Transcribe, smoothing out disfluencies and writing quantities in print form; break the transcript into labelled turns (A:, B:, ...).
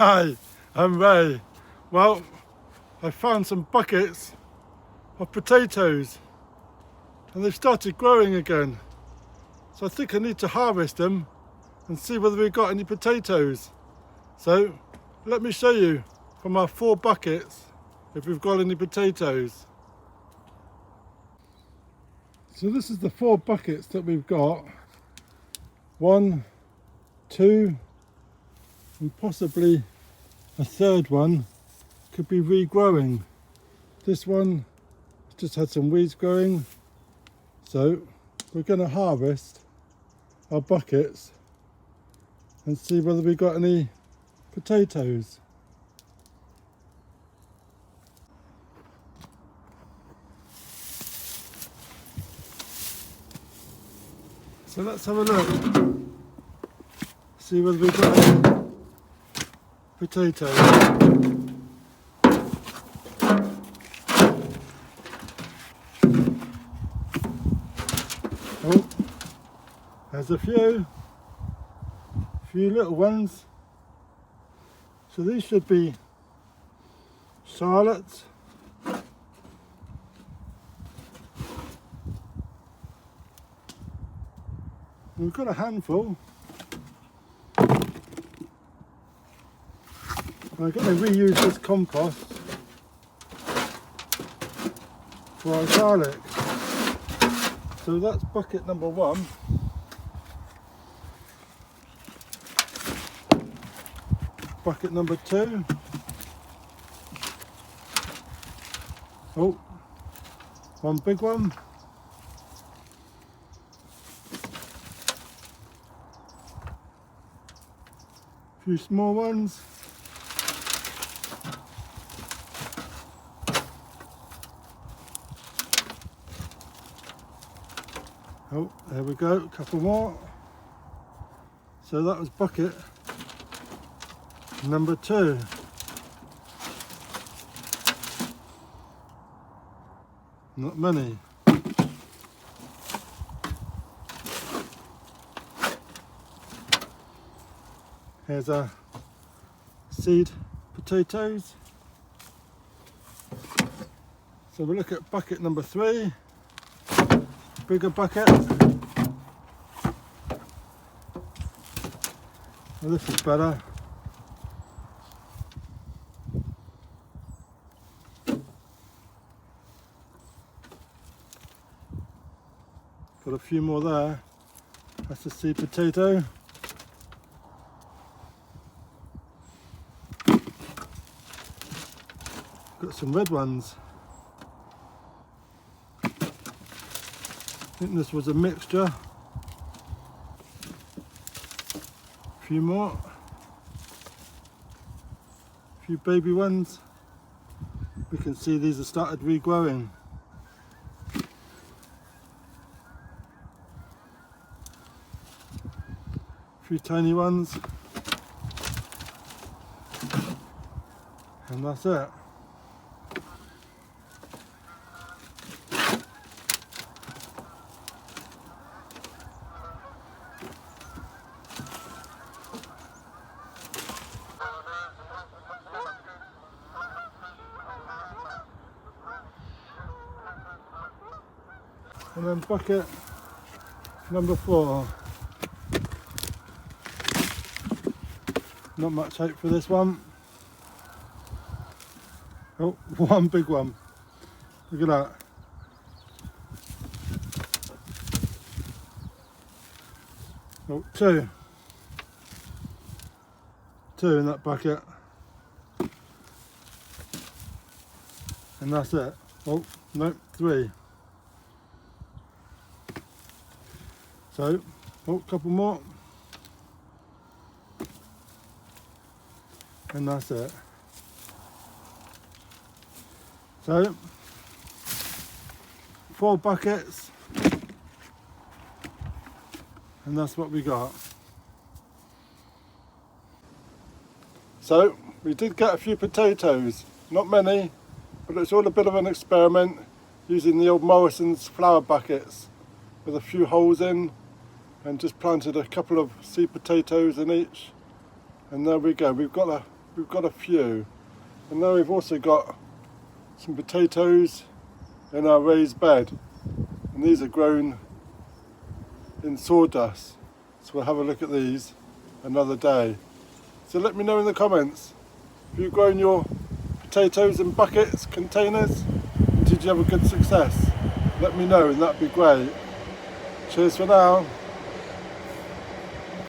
A: Hi, I'm Ray. Well, I found some buckets of potatoes and they've started growing again. So I think I need to harvest them and see whether we've got any potatoes. So let me show you from our 4 buckets if we've got any potatoes. So this is the 4 buckets that we've got. 1, 2, and possibly a third one could be regrowing. This one just had some weeds growing, so we're going to harvest our buckets and see whether we got any potatoes. So let's have a look, see whether we got any potatoes. Oh, there's a few little ones. So these should be Charlottes. We've got a handful. I'm going to reuse this compost for our garlic. So that's bucket number 1. Bucket number 2. Oh, one big one. A few small ones. Oh, there we go, a couple more. So that was bucket number 2. Not many. Here's our seed potatoes. So we'll look at bucket number 3. Bigger bucket. Well, this is better. Got a few more there. That's a seed potato. Got some red ones. I think this was a mixture. A few more. A few baby ones. We can see these have started regrowing. A few tiny ones. And that's it. And then bucket number 4. Not much hope for this one. Oh, one big one. Look at that. Oh, 2. 2 in that bucket. And that's it. Oh, no, 3. So, oh, a couple more. And that's it. So, 4 buckets. And that's what we got. So, we did get a few potatoes. Not many, but it's all a bit of an experiment using the old Morrison's flower buckets with a few holes in, and just planted a couple of seed potatoes in each, and there we go. We've got we've got a few. And now we've also got some potatoes in our raised bed, and these are grown in sawdust, so we'll have a look at these another day. So let me know in the comments, have you grown your potatoes in buckets, containers? Did you have a good success? Let me know and that'd be great. Cheers for now.